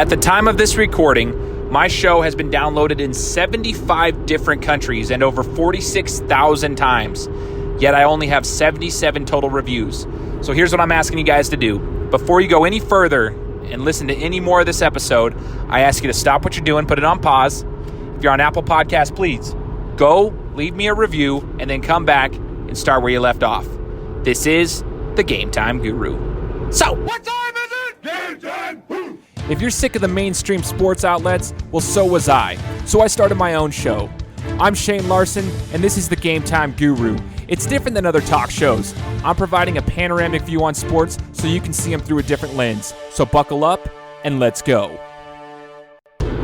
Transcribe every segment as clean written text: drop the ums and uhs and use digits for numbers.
At the time of this recording, my show has been downloaded in 75 different countries and over 46,000 times. Yet I only have 77 total reviews. So here's what I'm asking you guys to do. Before you go any further and listen to any more of this episode, I ask you to stop what you're doing, put it on pause. If you're on Apple Podcasts, please go, leave me a review, and then come back and start where you left off. This is the Game Time Guru. So, what time is it? Game time! If you're sick of the mainstream sports outlets, well, so was I. So I started my own show. I'm Shane Larson, and this is the Game Time Guru. It's different than other talk shows. I'm providing a panoramic view on sports so you can see them through a different lens. So buckle up and let's go.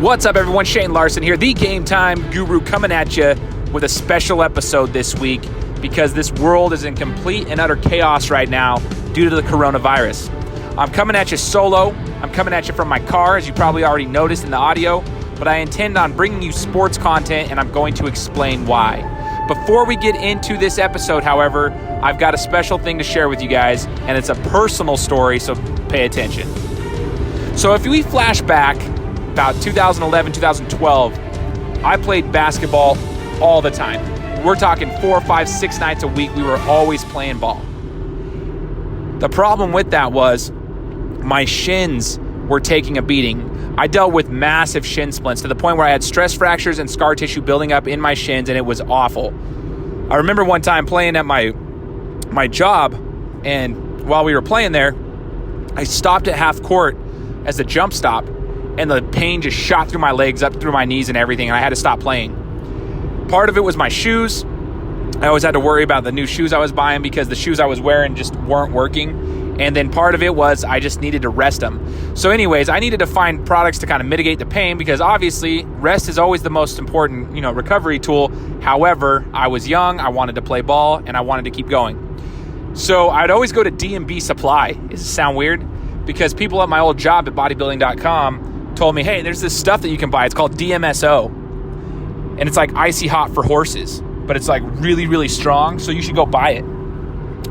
What's up, everyone? Shane Larson here, the Game Time Guru, coming at you with a special episode this week because this world is in complete and utter chaos right now due to the coronavirus. I'm coming at you solo. I'm coming at you from my car, as you probably already noticed in the audio, but I intend on bringing you sports content, and I'm going to explain why. Before we get into this episode, however, I've got a special thing to share with you guys, and it's a personal story, so pay attention. So if we flash back about 2011, 2012, I played basketball all the time. We're talking 4, 5, 6 nights a week. We were always playing ball. The problem with that was my shins were taking a beating. I dealt with massive shin splints to the point where I had stress fractures and scar tissue building up in my shins, and it was awful. I remember one time playing at my job, and while we were playing there, I stopped at half court as a jump stop, and the pain just shot through my legs, up through my knees and everything, and I had to stop playing. Part of it was my shoes. I always had to worry about the new shoes I was buying because the shoes I was wearing just weren't working. And then part of it was I just needed to rest them. So anyways, I needed to find products to kind of mitigate the pain because obviously rest is always the most important, recovery tool. However, I was young, I wanted to play ball, and I wanted to keep going. So I'd always go to D&B Supply. Does it sound weird? Because people at my old job at bodybuilding.com told me, hey, there's this stuff that you can buy. It's called DMSO. And it's like icy hot for horses, but it's like really, really strong. So you should go buy it.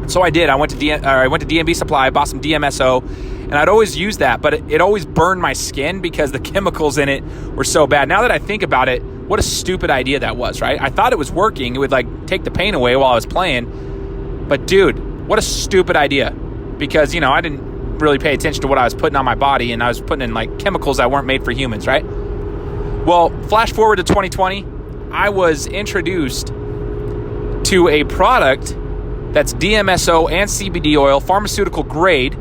So I did. I went to D&B Supply, bought some DMSO, and I'd always use that, but it always burned my skin because the chemicals in it were so bad. Now that I think about it, what a stupid idea that was, right? I thought it was working. It would take the pain away while I was playing. But dude, what a stupid idea because, I didn't really pay attention to what I was putting on my body, and I was putting in chemicals that weren't made for humans, right? Well, flash forward to 2020, I was introduced to a product that's DMSO and CBD oil, pharmaceutical grade,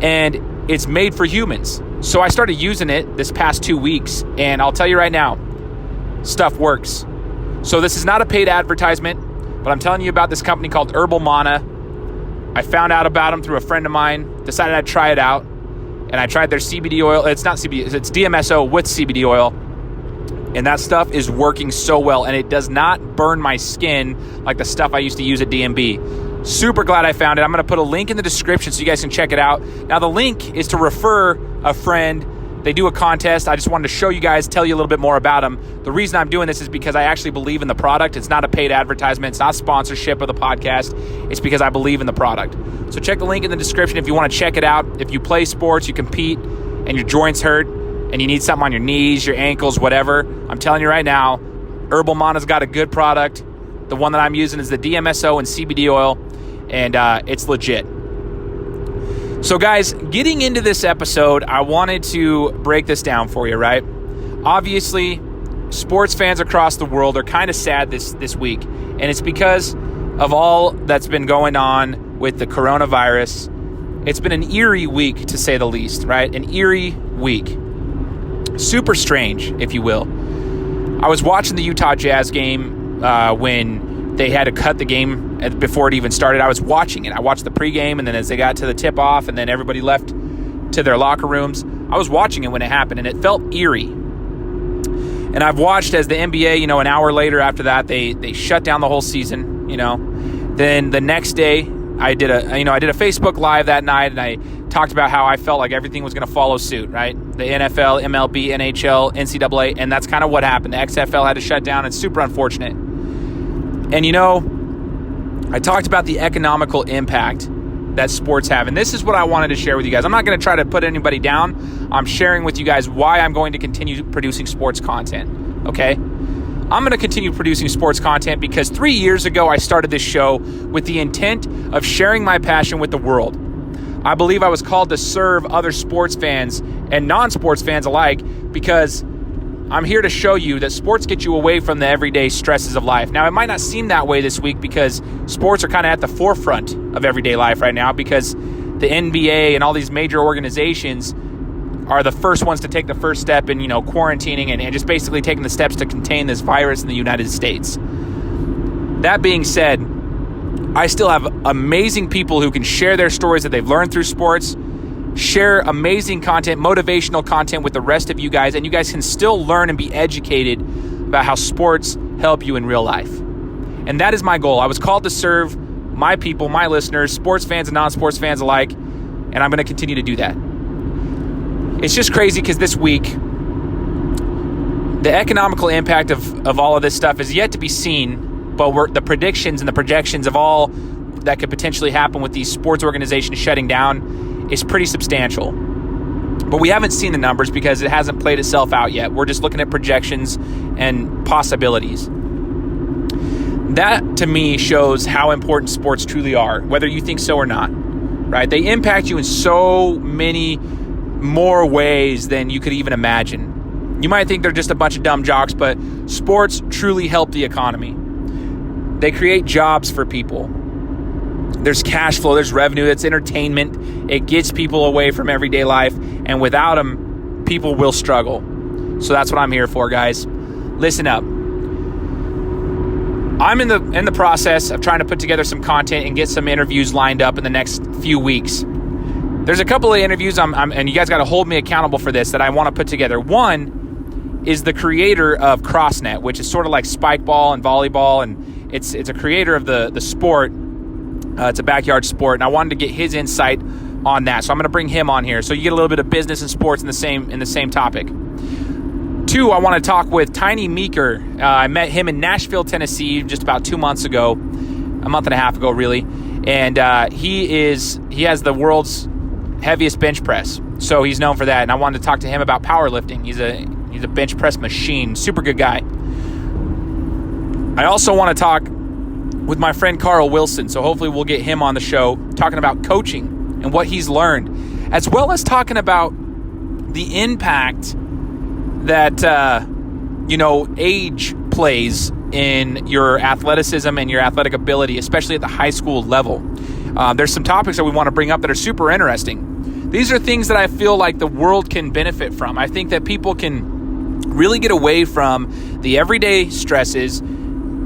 and it's made for humans. So I started using it this past 2 weeks, and I'll tell you right now, stuff works. So this is not a paid advertisement, but I'm telling you about this company called Herbal Mana. I found out about them through a friend of mine, decided I'd try it out, and I tried their CBD oil. It's not CBD, it's DMSO with CBD oil. And that stuff is working so well, and it does not burn my skin like the stuff I used to use at D&B. Super glad I found it. I'm going to put a link in the description so you guys can check it out. Now, the link is to refer a friend. They do a contest. I just wanted to show you guys, tell you a little bit more about them. The reason I'm doing this is because I actually believe in the product. It's not a paid advertisement. It's not sponsorship of the podcast. It's because I believe in the product. So check the link in the description if you want to check it out. If you play sports, you compete, and your joints hurt, and you need something on your knees, your ankles, whatever, I'm telling you right now, Herbal Mana's got a good product. The one that I'm using is the DMSO and CBD oil, and it's legit. So guys, getting into this episode, I wanted to break this down for you, right? Obviously, sports fans across the world are kind of sad this week, and it's because of all that's been going on with the coronavirus. It's been an eerie week, to say the least, right? An eerie week. Super strange, if you will. I was watching the Utah Jazz game when they had to cut the game before it even started. I was watching it. I watched the pregame, and then as they got to the tip-off, and then everybody left to their locker rooms, I was watching it when it happened, and it felt eerie. And I've watched as the NBA, an hour later after that, they shut down the whole season, Then the next day, I did a Facebook Live that night, and I talked about how I felt like everything was going to follow suit, right? The NFL, MLB, NHL, NCAA, and that's kind of what happened. The XFL had to shut down. It's super unfortunate. And, I talked about the economical impact that sports have. And this is what I wanted to share with you guys. I'm not going to try to put anybody down. I'm sharing with you guys why I'm going to continue producing sports content, okay? I'm going to continue producing sports content because 3 years ago, I started this show with the intent of sharing my passion with the world. I believe I was called to serve other sports fans and non-sports fans alike because I'm here to show you that sports get you away from the everyday stresses of life. Now, it might not seem that way this week because sports are kind of at the forefront of everyday life right now because the NBA and all these major organizations are the first ones to take the first step in, quarantining and just basically taking the steps to contain this virus in the United States. That being said, I still have amazing people who can share their stories that they've learned through sports, share amazing content, motivational content with the rest of you guys, and you guys can still learn and be educated about how sports help you in real life. And that is my goal. I was called to serve my people, my listeners, sports fans and non-sports fans alike, and I'm going to continue to do that. It's just crazy because this week, the economical impact of all of this stuff is yet to be seen, but the predictions and the projections of all that could potentially happen with these sports organizations shutting down is pretty substantial. But we haven't seen the numbers because it hasn't played itself out yet. We're just looking at projections and possibilities. That, to me, shows how important sports truly are, whether you think so or not, right? They impact you in so many more ways than you could even imagine. You might think they're just a bunch of dumb jocks, but sports truly help the economy. They create jobs for people. There's cash flow, there's revenue, it's entertainment. It gets people away from everyday life, and without them, people will struggle. So that's what I'm here for, guys. Listen up. I'm in the process of trying to put together some content and get some interviews lined up in the next few weeks. There's a couple of interviews, and you guys got to hold me accountable for this, that I want to put together. One is the creator of CrossNet, which is sort of like spike ball and volleyball, and it's a creator of the sport. It's a backyard sport, and I wanted to get his insight on that. So I'm going to bring him on here, so you get a little bit of business and sports in the same topic. Two, I want to talk with Tiny Meeker. I met him in Nashville, Tennessee, just about 2 months ago, a month and a half ago, really. And he has the world's heaviest bench press, so he's known for that. And I wanted to talk to him about powerlifting. He's a bench press machine, super good guy. I also want to talk with my friend Carl Wilson, so hopefully we'll get him on the show talking about coaching and what he's learned, as well as talking about the impact that age plays in your athleticism and your athletic ability, especially at the high school level. There's some topics that we want to bring up that are super interesting. These are things that I feel like the world can benefit from. I think that people can really get away from the everyday stresses,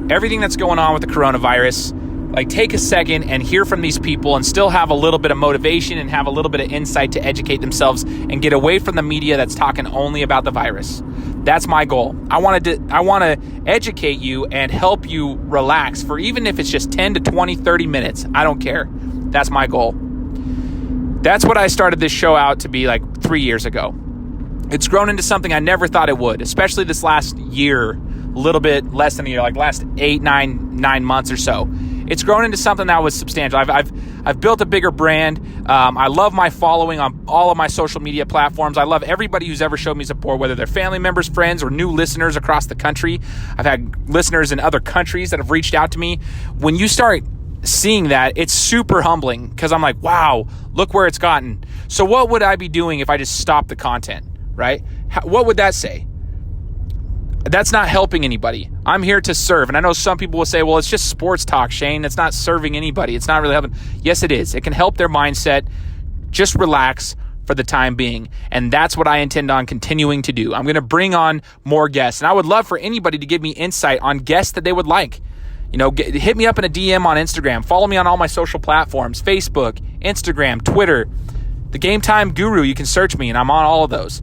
everything that's going on with the coronavirus. Like, take a second and hear from these people and still have a little bit of motivation and have a little bit of insight to educate themselves and get away from the media that's talking only about the virus. That's my goal. I want to educate you and help you relax for even if it's just 10 to 20, 30 minutes. I don't care. That's my goal. That's what I started this show out to be like 3 years ago. It's grown into something I never thought it would, especially this last year, a little bit less than a year, like last 9 months or so. It's grown into something that was substantial. I've built a bigger brand. I love my following on all of my social media platforms. I love everybody who's ever showed me support, whether they're family members, friends, or new listeners across the country. I've had listeners in other countries that have reached out to me. When you start seeing that, it's super humbling because I'm like, wow, look where it's gotten. So what would I be doing if I just stopped the content, right? What would that say? That's not helping anybody. I'm here to serve. And I know some people will say, well, it's just sports talk, Shane. It's not serving anybody. It's not really helping. Yes, it is. It can help their mindset. Just relax for the time being. And that's what I intend on continuing to do. I'm going to bring on more guests. And I would love for anybody to give me insight on guests that they would like. Hit me up in a DM on Instagram. Follow me on all my social platforms, Facebook, Instagram, Twitter. The Game Time Guru, you can search me, and I'm on all of those.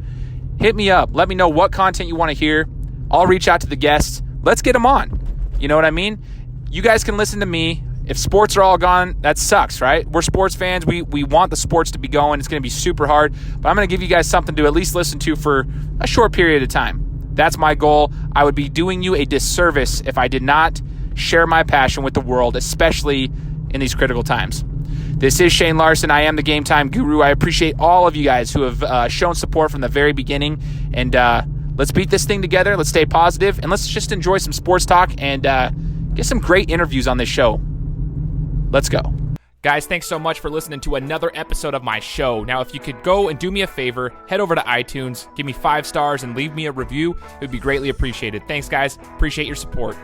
Hit me up. Let me know what content you want to hear. I'll reach out to the guests. Let's get them on. You know what I mean? You guys can listen to me. If sports are all gone, that sucks, right? We're sports fans. We want the sports to be going. It's going to be super hard. But I'm going to give you guys something to at least listen to for a short period of time. That's my goal. I would be doing you a disservice if I did not share my passion with the world, especially in these critical times. This is Shane Larson. I am the Game Time Guru. I appreciate all of you guys who have shown support from the very beginning. And let's beat this thing together. Let's stay positive, and let's just enjoy some sports talk and get some great interviews on this show. Let's go. Guys, thanks so much for listening to another episode of my show. Now, if you could go and do me a favor, head over to iTunes, give me 5 stars, and leave me a review. It would be greatly appreciated. Thanks, guys. Appreciate your support.